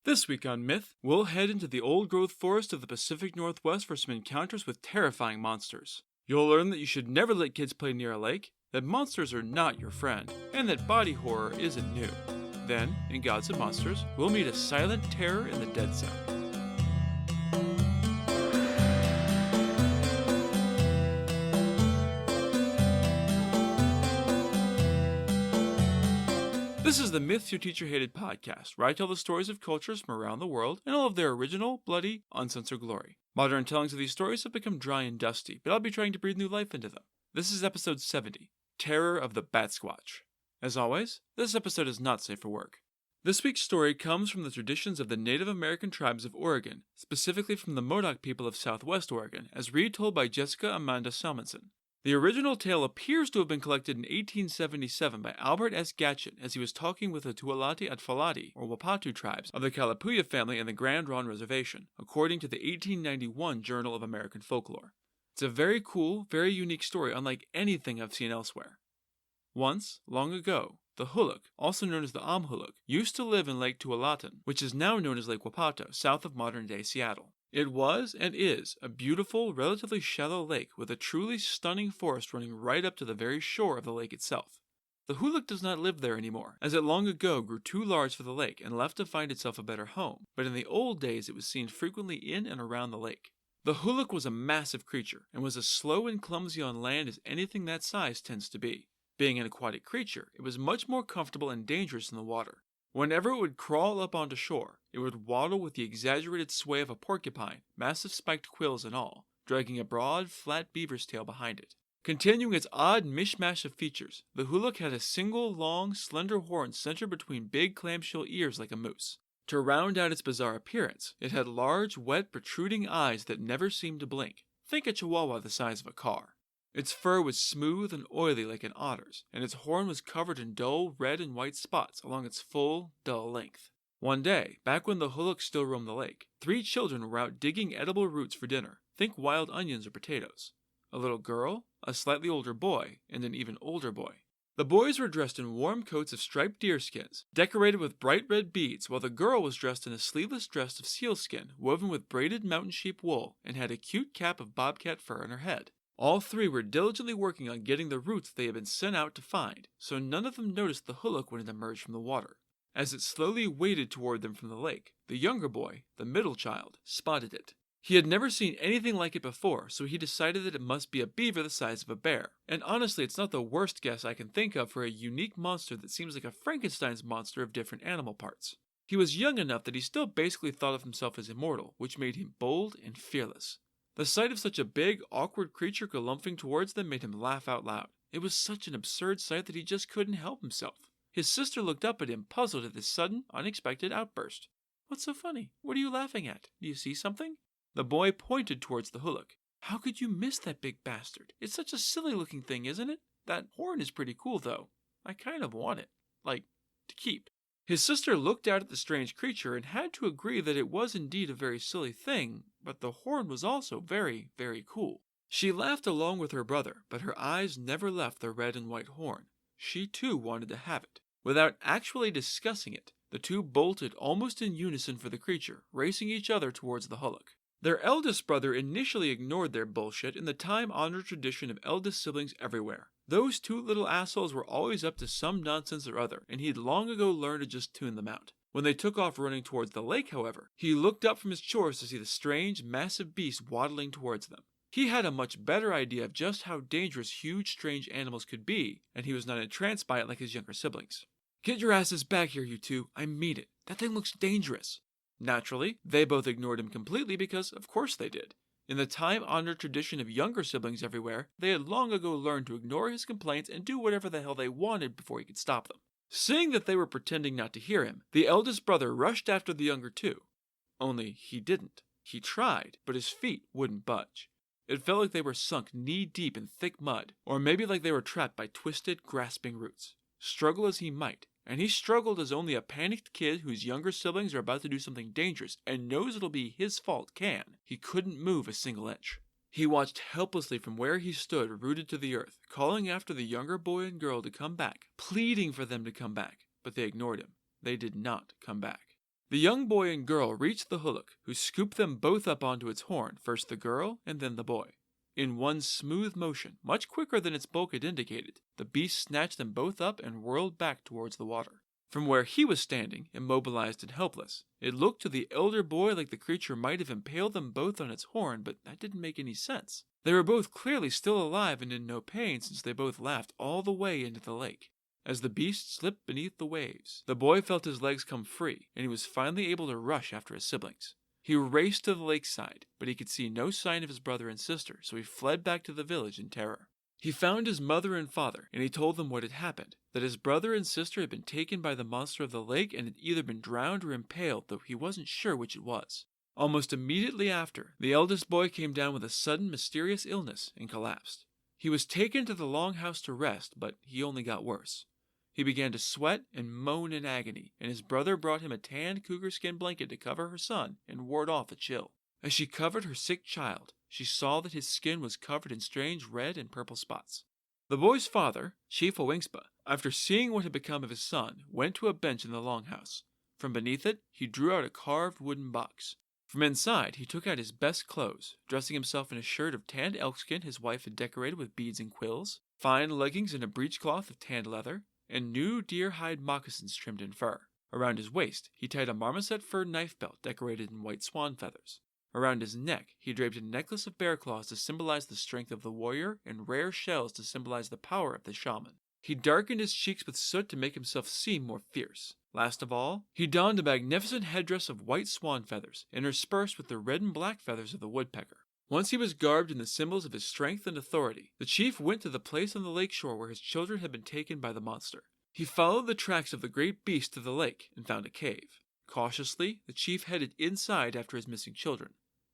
This week on Myth, we'll head into the old-growth forest of the Pacific Northwest for some encounters with terrifying monsters. You'll learn that you should never let kids play near a lake, that monsters are not your friend, and that body horror isn't new. Then, in Gods and Monsters, we'll meet a silent terror in the Dead Zone. This is the Myths Your Teacher Hated podcast, where I tell the stories of cultures from around the world in all of their original, bloody, uncensored glory. Modern tellings of these stories have become dry and dusty, but I'll be trying to breathe new life into them. This is episode 70, Terror of the Batsquatch. As always, this episode is not safe for work. This week's story comes from the traditions of the Native American tribes of Oregon, specifically from the Modoc people of Southwest Oregon, as retold by Jessica Amanda Salmonson. The original tale appears to have been collected in 1877 by Albert S. Gatchet as he was talking with the Tualati Atfalati, or Wapatu tribes, of the Kalapuya family in the Grand Ronde Reservation, according to the 1891 Journal of American Folklore. It's a very cool, very unique story, unlike anything I've seen elsewhere. Once, long ago, the Huluk, also known as the Amhuluk, used to live in Lake Tualatin, which is now known as Lake Wapato, south of modern-day Seattle. It was, and is, a beautiful, relatively shallow lake with a truly stunning forest running right up to the very shore of the lake itself. The Huluk does not live there anymore, as it long ago grew too large for the lake and left to find itself a better home, but in the old days it was seen frequently in and around the lake. The Huluk was a massive creature, and was as slow and clumsy on land as anything that size tends to be. Being an aquatic creature, it was much more comfortable and dangerous in the water. Whenever it would crawl up onto shore, it would waddle with the exaggerated sway of a porcupine, massive spiked quills and all, dragging a broad, flat beaver's tail behind it. Continuing its odd mishmash of features, the Huluk had a single long, slender horn centered between big clamshell ears like a moose. To round out its bizarre appearance, it had large, wet, protruding eyes that never seemed to blink. Think a chihuahua the size of a car. Its fur was smooth and oily like an otter's, and its horn was covered in dull red and white spots along its full, dull length. One day, back when the Huluk still roamed the lake, 3 children were out digging edible roots for dinner. Think wild onions or potatoes. A little girl, a slightly older boy, and an even older boy. The boys were dressed in warm coats of striped deerskins, decorated with bright red beads, while the girl was dressed in a sleeveless dress of sealskin, woven with braided mountain sheep wool, and had a cute cap of bobcat fur on her head. All 3 were diligently working on getting the roots they had been sent out to find, so none of them noticed the Huluk when it emerged from the water. As it slowly waded toward them from the lake, the younger boy, the middle child, spotted it. He had never seen anything like it before, so he decided that it must be a beaver the size of a bear. And honestly, it's not the worst guess I can think of for a unique monster that seems like a Frankenstein's monster of different animal parts. He was young enough that he still basically thought of himself as immortal, which made him bold and fearless. The sight of such a big, awkward creature galumphing towards them made him laugh out loud. It was such an absurd sight that he just couldn't help himself. His sister looked up at him, puzzled at this sudden, unexpected outburst. "What's so funny? What are you laughing at? Do you see something?" The boy pointed towards the Huluk. "How could you miss that big bastard? It's such a silly-looking thing, isn't it? That horn is pretty cool, though. I kind of want it. To keep." His sister looked out at the strange creature and had to agree that it was indeed a very silly thing, but the horn was also very, very cool. She laughed along with her brother, but her eyes never left the red and white horn. She too wanted to have it. Without actually discussing it, the 2 bolted almost in unison for the creature, racing each other towards the Huluk. Their eldest brother initially ignored their bullshit in the time-honored tradition of eldest siblings everywhere. Those 2 little assholes were always up to some nonsense or other, and he'd long ago learned to just tune them out. When they took off running towards the lake, however, he looked up from his chores to see the strange, massive beast waddling towards them. He had a much better idea of just how dangerous huge, strange animals could be, and he was not entranced by it like his younger siblings. "Get your asses back here, you 2. I mean it. That thing looks dangerous." Naturally, they both ignored him completely because, of course they did. In the time-honored tradition of younger siblings everywhere, they had long ago learned to ignore his complaints and do whatever the hell they wanted before he could stop them. Seeing that they were pretending not to hear him, the eldest brother rushed after the younger 2. Only he didn't. He tried, but his feet wouldn't budge. It felt like they were sunk knee-deep in thick mud, or maybe like they were trapped by twisted, grasping roots. Struggle as he might, and he struggled as only a panicked kid whose younger siblings are about to do something dangerous and knows it'll be his fault can. He couldn't move a single inch. He watched helplessly from where he stood, rooted to the earth, calling after the younger boy and girl to come back, pleading for them to come back, but they ignored him. They did not come back. The young boy and girl reached the hullock, who scooped them both up onto its horn, first the girl and then the boy. In one smooth motion, much quicker than its bulk had indicated, the beast snatched them both up and whirled back towards the water. From where he was standing, immobilized and helpless, it looked to the elder boy like the creature might have impaled them both on its horn, but that didn't make any sense. They were both clearly still alive and in no pain, since they both laughed all the way into the lake. As the beast slipped beneath the waves, the boy felt his legs come free, and he was finally able to rush after his siblings. He raced to the lakeside, but he could see no sign of his brother and sister, so he fled back to the village in terror. He found his mother and father, and he told them what had happened, that his brother and sister had been taken by the monster of the lake and had either been drowned or impaled, though he wasn't sure which it was. Almost immediately after, the eldest boy came down with a sudden mysterious illness and collapsed. He was taken to the longhouse to rest, but he only got worse. He began to sweat and moan in agony, and his brother brought him a tanned cougar skin blanket to cover her son and ward off a chill. As she covered her sick child, she saw that his skin was covered in strange red and purple spots. The boy's father, Chief Owingspa, after seeing what had become of his son, went to a bench in the longhouse. From beneath it, he drew out a carved wooden box. From inside, he took out his best clothes, dressing himself in a shirt of tanned elkskin his wife had decorated with beads and quills, fine leggings and a breechcloth of tanned leather, and new deer-hide moccasins trimmed in fur. Around his waist, he tied a marmoset fur knife belt decorated in white swan feathers. Around his neck, he draped a necklace of bear claws to symbolize the strength of the warrior and rare shells to symbolize the power of the shaman. He darkened his cheeks with soot to make himself seem more fierce. Last of all, he donned a magnificent headdress of white swan feathers, interspersed with the red and black feathers of the woodpecker. Once he was garbed in the symbols of his strength and authority, the chief went to the place on the lake shore where his children had been taken by the monster. He followed the tracks of the great beast to the lake and found a cave. Cautiously, the chief headed inside after his missing children.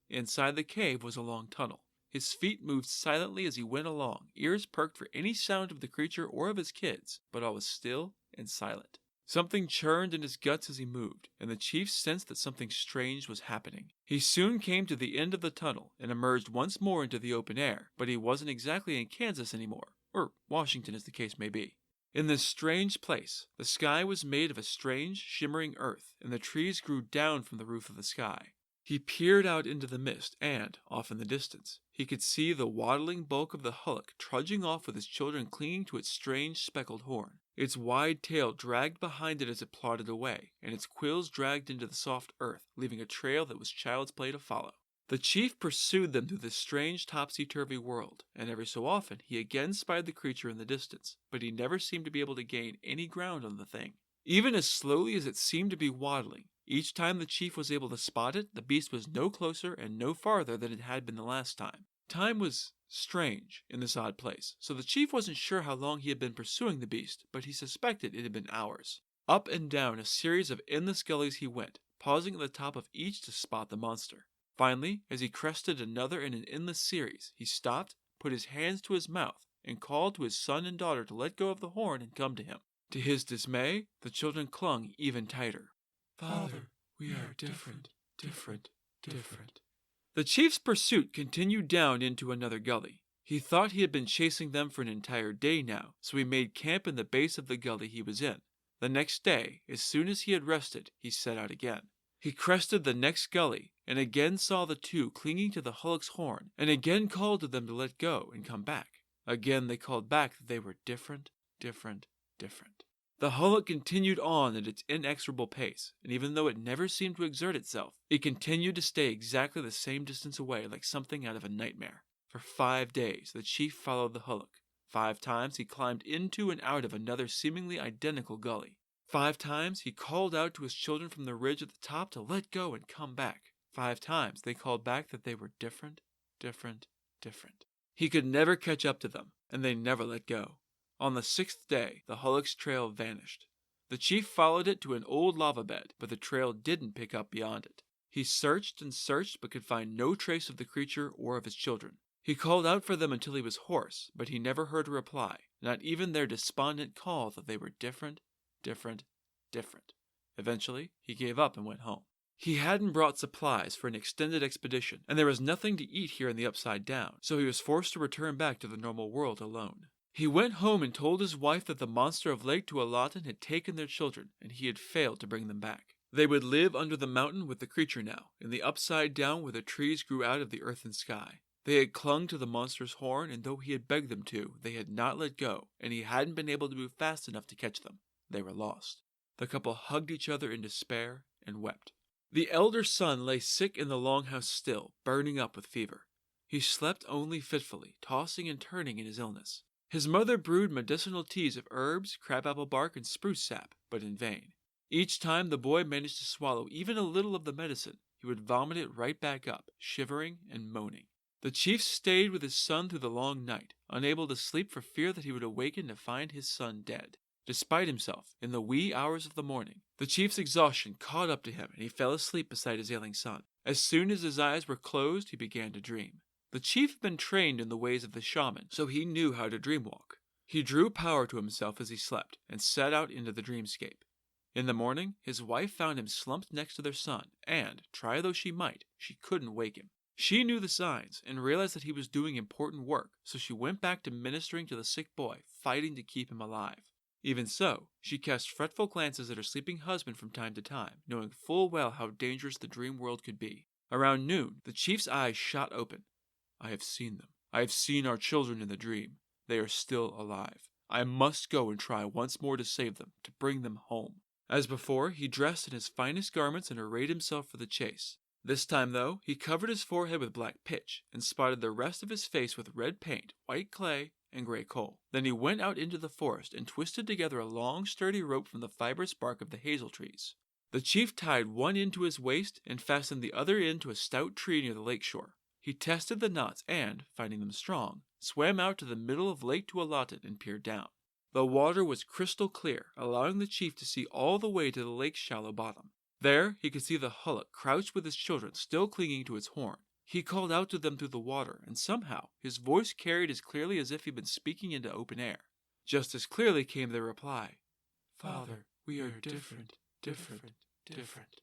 Inside the cave was a long tunnel. His feet moved silently as he went along, ears perked for any sound of the creature or of his kids, but all was still and silent. Something churned in his guts as he moved, and the chief sensed that something strange was happening. He soon came to the end of the tunnel and emerged once more into the open air, but he wasn't exactly in Kansas anymore, or Washington as the case may be. In this strange place, the sky was made of a strange, shimmering earth, and the trees grew down from the roof of the sky. He peered out into the mist, and, off in the distance, he could see the waddling bulk of the hullock trudging off with his children clinging to its strange speckled horn. Its wide tail dragged behind it as it plodded away, and its quills dragged into the soft earth, leaving a trail that was child's play to follow. The chief pursued them through this strange topsy-turvy world, and every so often he again spied the creature in the distance, but he never seemed to be able to gain any ground on the thing. Even as slowly as it seemed to be waddling, each time the chief was able to spot it, the beast was no closer and no farther than it had been the last time. Time was strange in this odd place, so the chief wasn't sure how long he had been pursuing the beast, but he suspected it had been hours. Up and down a series of endless gullies he went, pausing at the top of each to spot the monster. Finally, as he crested another in an endless series, he stopped, put his hands to his mouth, and called to his son and daughter to let go of the horn and come to him. To his dismay, the children clung even tighter. Father, we are different, different, different. The chief's pursuit continued down into another gully. He thought he had been chasing them for an entire day now, so he made camp in the base of the gully he was in. The next day, as soon as he had rested, he set out again. He crested the next gully, and again saw the two clinging to the hullock's horn, and again called to them to let go and come back. Again they called back that they were different, different, different. The hullock continued on at its inexorable pace, and even though it never seemed to exert itself, it continued to stay exactly the same distance away like something out of a nightmare. For 5 days, the chief followed the hullock. 5 times he climbed into and out of another seemingly identical gully. 5 times he called out to his children from the ridge at the top to let go and come back. 5 times they called back that they were different, different, different. He could never catch up to them, and they never let go. On the 6th day, the hullock's trail vanished. The chief followed it to an old lava bed, but the trail didn't pick up beyond it. He searched and searched, but could find no trace of the creature or of his children. He called out for them until he was hoarse, but he never heard a reply, not even their despondent call that they were different, different, different. Eventually, he gave up and went home. He hadn't brought supplies for an extended expedition, and there was nothing to eat here in the Upside Down, so he was forced to return back to the normal world alone. He went home and told his wife that the monster of Lake Tualatin had taken their children, and he had failed to bring them back. They would live under the mountain with the creature now, in the upside down where the trees grew out of the earth and sky. They had clung to the monster's horn, and though he had begged them to, they had not let go, and he hadn't been able to move fast enough to catch them. They were lost. The couple hugged each other in despair and wept. The elder son lay sick in the longhouse still, burning up with fever. He slept only fitfully, tossing and turning in his illness. His mother brewed medicinal teas of herbs, crabapple bark, and spruce sap, but in vain. Each time the boy managed to swallow even a little of the medicine, he would vomit it right back up, shivering and moaning. The chief stayed with his son through the long night, unable to sleep for fear that he would awaken to find his son dead. Despite himself, in the wee hours of the morning, the chief's exhaustion caught up to him and he fell asleep beside his ailing son. As soon as his eyes were closed, he began to dream. The chief had been trained in the ways of the shaman, so he knew how to dreamwalk. He drew power to himself as he slept and set out into the dreamscape. In the morning, his wife found him slumped next to their son, and, try though she might, she couldn't wake him. She knew the signs and realized that he was doing important work, so she went back to ministering to the sick boy, fighting to keep him alive. Even so, she cast fretful glances at her sleeping husband from time to time, knowing full well how dangerous the dream world could be. Around noon, the chief's eyes shot open. I have seen them. I have seen our children in the dream. They are still alive. I must go and try once more to save them, to bring them home. As before, he dressed in his finest garments and arrayed himself for the chase. This time, though, he covered his forehead with black pitch and spotted the rest of his face with red paint, white clay, and gray coal. Then he went out into the forest and twisted together a long, sturdy rope from the fibrous bark of the hazel trees. The chief tied one end to his waist and fastened the other end to a stout tree near the lake shore. He tested the knots and, finding them strong, swam out to the middle of Lake Tualatin and peered down. The water was crystal clear, allowing the chief to see all the way to the lake's shallow bottom. There, he could see the hullock crouched with his children still clinging to its horn. He called out to them through the water, and somehow his voice carried as clearly as if he'd been speaking into open air. Just as clearly came their reply, Father, we are different, different, different.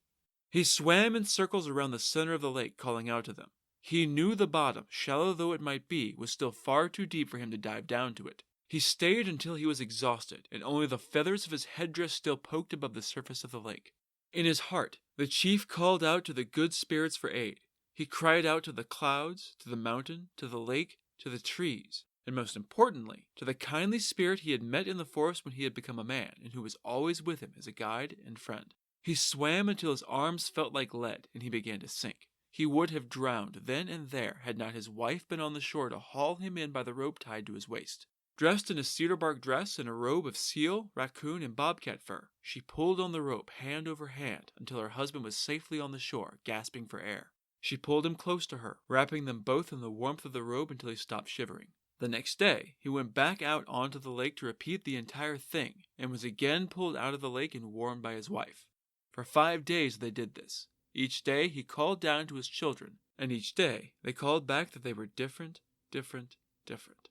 He swam in circles around the center of the lake, calling out to them. He knew the bottom, shallow though it might be, was still far too deep for him to dive down to it. He stayed until he was exhausted, and only the feathers of his headdress still poked above the surface of the lake. In his heart, the chief called out to the good spirits for aid. He cried out to the clouds, to the mountain, to the lake, to the trees, and most importantly, to the kindly spirit he had met in the forest when he had become a man, and who was always with him as a guide and friend. He swam until his arms felt like lead, and he began to sink. He would have drowned then and there had not his wife been on the shore to haul him in by the rope tied to his waist. Dressed in a cedar bark dress and a robe of seal, raccoon, and bobcat fur, she pulled on the rope hand over hand until her husband was safely on the shore, gasping for air. She pulled him close to her, wrapping them both in the warmth of the robe until he stopped shivering. The next day, he went back out onto the lake to repeat the entire thing, and was again pulled out of the lake and warmed by his wife. For 5 days they did this. Each day he called down to his children, and each day they called back that they were different, different, different.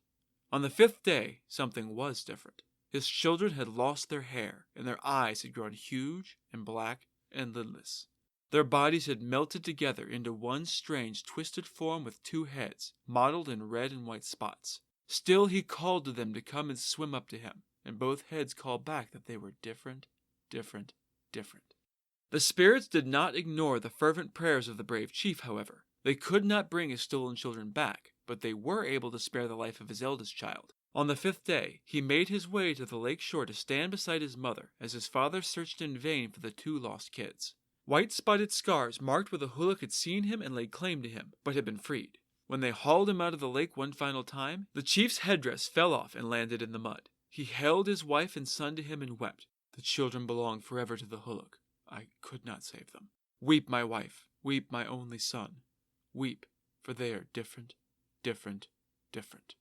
On the 5th day, something was different. His children had lost their hair, and their eyes had grown huge and black and lidless. Their bodies had melted together into one strange, twisted form with 2 heads, mottled in red and white spots. Still he called to them to come and swim up to him, and both heads called back that they were different, different, different. The spirits did not ignore the fervent prayers of the brave chief, however. They could not bring his stolen children back, but they were able to spare the life of his eldest child. On the 5th day, he made his way to the lake shore to stand beside his mother as his father searched in vain for the 2 lost kids. White spotted scars marked where the hullock had seen him and laid claim to him, but had been freed. When they hauled him out of the lake one final time, the chief's headdress fell off and landed in the mud. He held his wife and son to him and wept. The children belong forever to the hullock. I could not save them. Weep, my wife. Weep, my only son. Weep, for they are different, different, different.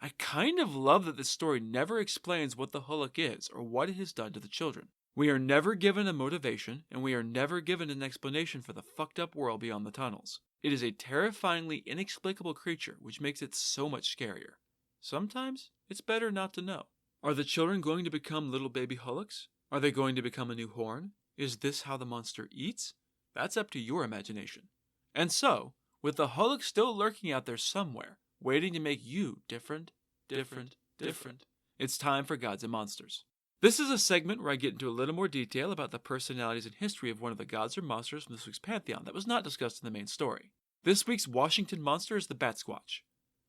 I kind of love that this story never explains what the hullock is or what it has done to the children. We are never given a motivation, and we are never given an explanation for the fucked up world beyond the tunnels. It is a terrifyingly inexplicable creature, which makes it so much scarier. Sometimes, it's better not to know. Are the children going to become little baby hullocks? Are they going to become a new horn? Is this how the monster eats? That's up to your imagination. And so, with the hullock still lurking out there somewhere, waiting to make you different, different, different, it's time for Gods and Monsters. This is a segment where I get into a little more detail about the personalities and history of one of the gods or monsters from this week's pantheon that was not discussed in the main story. This week's Washington monster is the Batsquatch.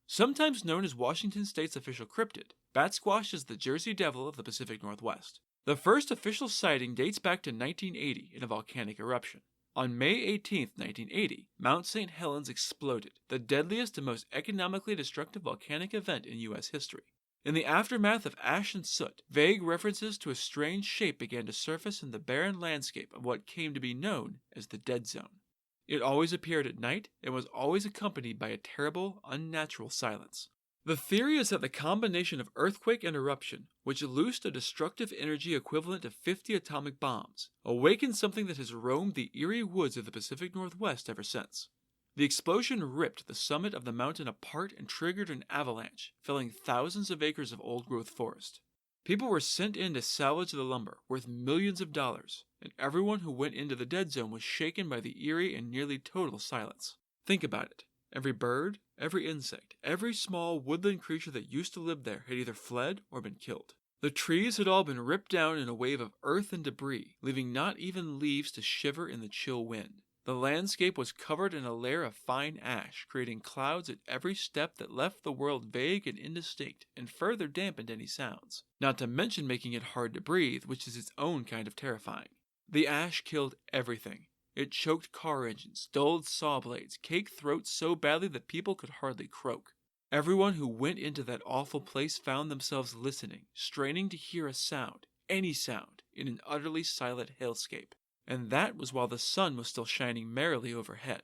Sometimes known as Washington State's official cryptid, Batsquatch is the Jersey Devil of the Pacific Northwest. The first official sighting dates back to 1980 in a volcanic eruption. On May 18, 1980, Mount St. Helens exploded, the deadliest and most economically destructive volcanic event in U.S. history. In the aftermath of ash and soot, vague references to a strange shape began to surface in the barren landscape of what came to be known as the Dead Zone. It always appeared at night and was always accompanied by a terrible, unnatural silence. The theory is that the combination of earthquake and eruption, which loosed a destructive energy equivalent to 50 atomic bombs, awakened something that has roamed the eerie woods of the Pacific Northwest ever since. The explosion ripped the summit of the mountain apart and triggered an avalanche, felling thousands of acres of old-growth forest. People were sent in to salvage the lumber, worth millions of dollars, and everyone who went into the dead zone was shaken by the eerie and nearly total silence. Think about it. Every bird, every insect, every small woodland creature that used to live there had either fled or been killed. The trees had all been ripped down in a wave of earth and debris, leaving not even leaves to shiver in the chill wind. The landscape was covered in a layer of fine ash, creating clouds at every step that left the world vague and indistinct, and further dampened any sounds. Not to mention making it hard to breathe, which is its own kind of terrifying. The ash killed everything. It choked car engines, dulled saw blades, caked throats so badly that people could hardly croak. Everyone who went into that awful place found themselves listening, straining to hear a sound, any sound, in an utterly silent hellscape. And that was while the sun was still shining merrily overhead.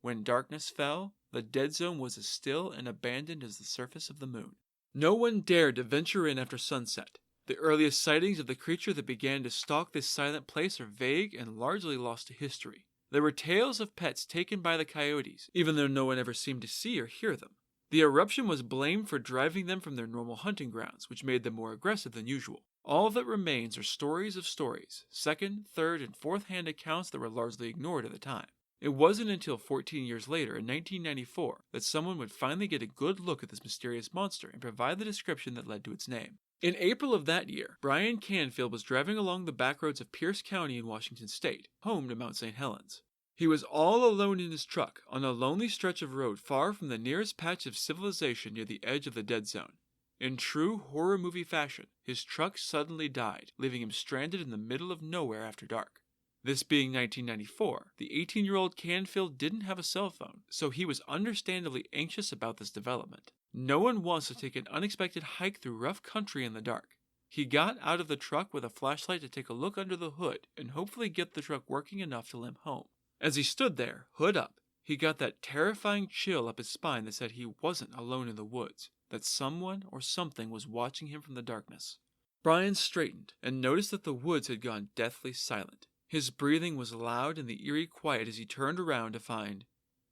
When darkness fell, the dead zone was as still and abandoned as the surface of the moon. No one dared to venture in after sunset. The earliest sightings of the creature that began to stalk this silent place are vague and largely lost to history. There were tales of pets taken by the coyotes, even though no one ever seemed to see or hear them. The eruption was blamed for driving them from their normal hunting grounds, which made them more aggressive than usual. All that remains are stories of stories, second, third, and fourth-hand accounts that were largely ignored at the time. It wasn't until 14 years later, in 1994, that someone would finally get a good look at this mysterious monster and provide the description that led to its name. In April of that year, Brian Canfield was driving along the backroads of Pierce County in Washington State, home to Mount St. Helens. He was all alone in his truck, on a lonely stretch of road far from the nearest patch of civilization near the edge of the dead zone. In true horror movie fashion, his truck suddenly died, leaving him stranded in the middle of nowhere after dark. This being 1994, the 18-year-old Canfield didn't have a cell phone, so he was understandably anxious about this development. No one wants to take an unexpected hike through rough country in the dark. He got out of the truck with a flashlight to take a look under the hood and hopefully get the truck working enough to limp home. As he stood there, hood up, he got that terrifying chill up his spine that said he wasn't alone in the woods, that someone or something was watching him from the darkness. Brian straightened and noticed that the woods had gone deathly silent. His breathing was loud in the eerie quiet as he turned around to find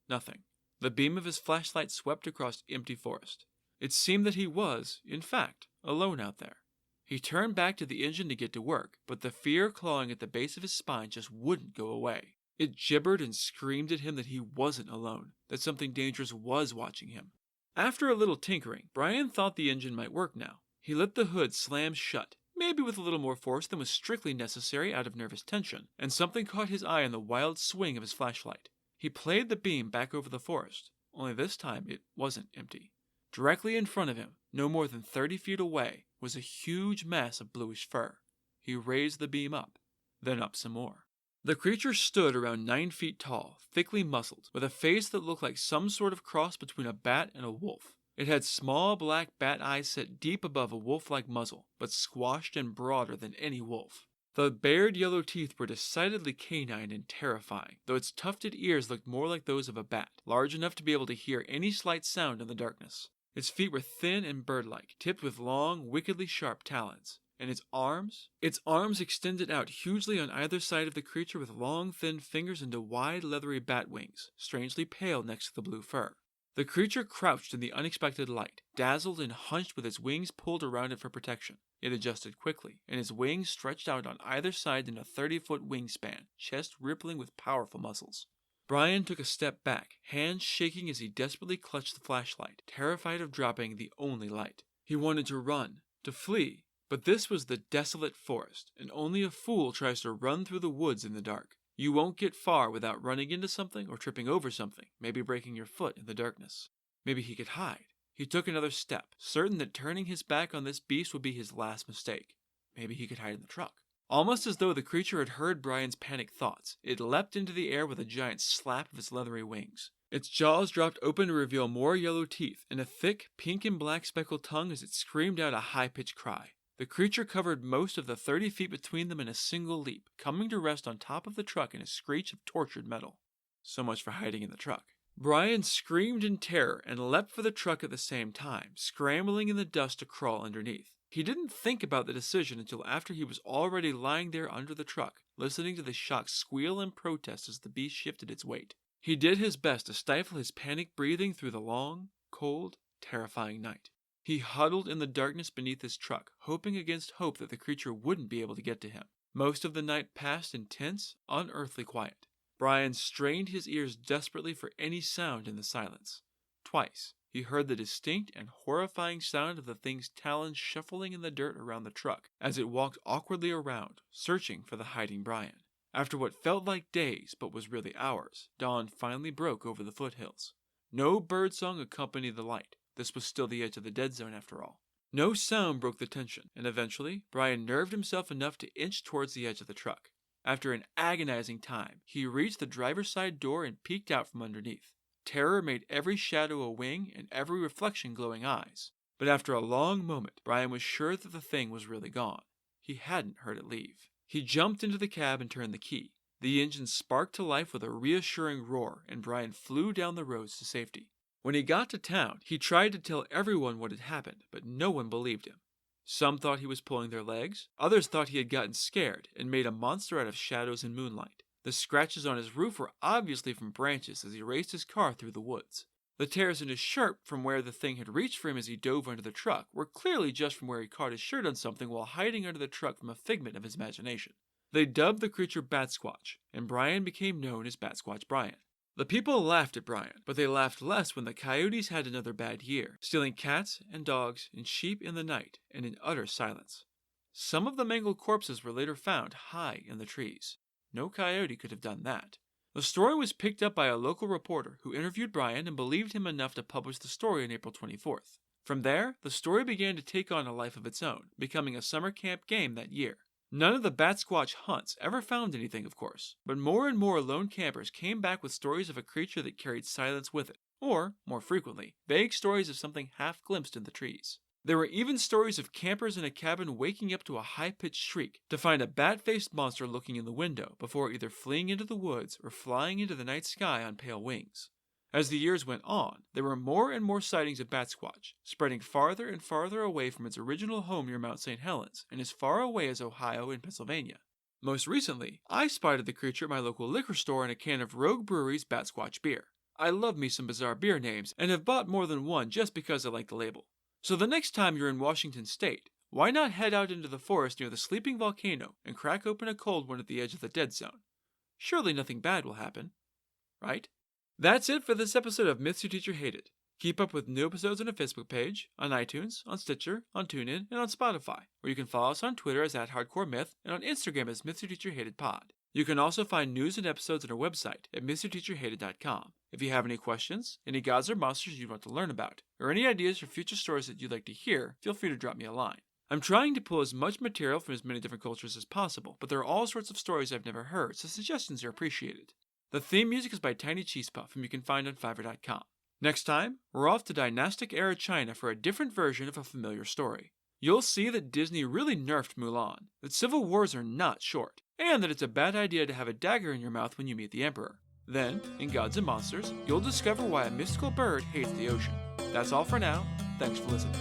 nothing. The beam of his flashlight swept across empty forest. It seemed that he was, in fact, alone out there. He turned back to the engine to get to work, but the fear clawing at the base of his spine just wouldn't go away. It gibbered and screamed at him that he wasn't alone, that something dangerous was watching him. After a little tinkering, Brian thought the engine might work now. He let the hood slam shut, maybe with a little more force than was strictly necessary out of nervous tension, and something caught his eye in the wild swing of his flashlight. He played the beam back over the forest, only this time it wasn't empty. Directly in front of him, no more than 30 feet away, was a huge mass of bluish fur. He raised the beam up, then up some more. The creature stood around 9 feet tall, thickly muscled, with a face that looked like some sort of cross between a bat and a wolf. It had small black bat eyes set deep above a wolf-like muzzle, but squashed and broader than any wolf. The bared yellow teeth were decidedly canine and terrifying, though its tufted ears looked more like those of a bat, large enough to be able to hear any slight sound in the darkness. Its feet were thin and bird-like, tipped with long, wickedly sharp talons. And its arms extended out hugely on either side of the creature with long, thin fingers into wide, leathery bat wings, strangely pale next to the blue fur. The creature crouched in the unexpected light, dazzled and hunched with its wings pulled around it for protection. It adjusted quickly, and its wings stretched out on either side in a 30-foot wingspan, chest rippling with powerful muscles. Brian took a step back, hands shaking as he desperately clutched the flashlight, terrified of dropping the only light. He wanted to run, to flee, But this was the desolate forest, and only a fool tries to run through the woods in the dark. You won't get far without running into something or tripping over something, maybe breaking your foot in the darkness. Maybe he could hide. He took another step, certain that turning his back on this beast would be his last mistake. Maybe he could hide in the truck. Almost as though the creature had heard Brian's panicked thoughts, it leapt into the air with a giant slap of its leathery wings. Its jaws dropped open to reveal more yellow teeth and a thick, pink and black speckled tongue as it screamed out a high-pitched cry. The creature covered most of the 30 feet between them in a single leap, coming to rest on top of the truck in a screech of tortured metal. So much for hiding in the truck. Brian screamed in terror and leapt for the truck at the same time, scrambling in the dust to crawl underneath. He didn't think about the decision until after he was already lying there under the truck, listening to the shock squeal and protest as the beast shifted its weight. He did his best to stifle his panicked breathing through the long, cold, terrifying night. He huddled in the darkness beneath his truck, hoping against hope that the creature wouldn't be able to get to him. Most of the night passed in tense, unearthly quiet. Brian strained his ears desperately for any sound in the silence. Twice, he heard the distinct and horrifying sound of the thing's talons shuffling in the dirt around the truck as it walked awkwardly around, searching for the hiding Brian. After what felt like days, but was really hours, dawn finally broke over the foothills. No birdsong accompanied the light. This was still the edge of the dead zone after all. No sound broke the tension, and eventually, Brian nerved himself enough to inch towards the edge of the truck. After an agonizing time, he reached the driver's side door and peeked out from underneath. Terror made every shadow a wing and every reflection glowing eyes. But after a long moment, Brian was sure that the thing was really gone. He hadn't heard it leave. He jumped into the cab and turned the key. The engine sparked to life with a reassuring roar, and Brian flew down the roads to safety. When he got to town, he tried to tell everyone what had happened, but no one believed him. Some thought he was pulling their legs, others thought he had gotten scared and made a monster out of shadows and moonlight. The scratches on his roof were obviously from branches as he raced his car through the woods. The tears in his shirt from where the thing had reached for him as he dove under the truck were clearly just from where he caught his shirt on something while hiding under the truck from a figment of his imagination. They dubbed the creature Batsquatch, and Brian became known as Batsquatch Brian. The people laughed at Brian, but they laughed less when the coyotes had another bad year, stealing cats and dogs and sheep in the night and in utter silence. Some of the mangled corpses were later found high in the trees. No coyote could have done that. The story was picked up by a local reporter who interviewed Brian and believed him enough to publish the story on April 24th. From there, the story began to take on a life of its own, becoming a summer camp game that year. None of the Batsquatch hunts ever found anything, of course, but more and more lone campers came back with stories of a creature that carried silence with it, or, more frequently, vague stories of something half glimpsed in the trees. There were even stories of campers in a cabin waking up to a high-pitched shriek to find a bat-faced monster looking in the window before either fleeing into the woods or flying into the night sky on pale wings. As the years went on, there were more and more sightings of Batsquatch, spreading farther and farther away from its original home near Mount St. Helens and as far away as Ohio and Pennsylvania. Most recently, I spotted the creature at my local liquor store in a can of Rogue Brewery's Batsquatch beer. I love me some bizarre beer names and have bought more than one just because I like the label. So the next time you're in Washington State, why not head out into the forest near the sleeping volcano and crack open a cold one at the edge of the dead zone? Surely nothing bad will happen, right? That's it for this episode of Myths Your Teacher Hated. Keep up with new episodes on our Facebook page, on iTunes, on Stitcher, on TuneIn, and on Spotify, or you can follow us on Twitter as @HardcoreMyth and on Instagram as Myths Your Teacher Hated Pod. You can also find news and episodes on our website at mythsyourteacherhated.com. If you have any questions, any gods or monsters you'd want to learn about, or any ideas for future stories that you'd like to hear, feel free to drop me a line. I'm trying to pull as much material from as many different cultures as possible, but there are all sorts of stories I've never heard, so suggestions are appreciated. The theme music is by Tiny Cheese Puff, whom you can find on Fiverr.com. Next time, we're off to dynastic-era China for a different version of a familiar story. You'll see that Disney really nerfed Mulan, that civil wars are not short, and that it's a bad idea to have a dagger in your mouth when you meet the Emperor. Then, in Gods and Monsters, you'll discover why a mystical bird hates the ocean. That's all for now. Thanks for listening.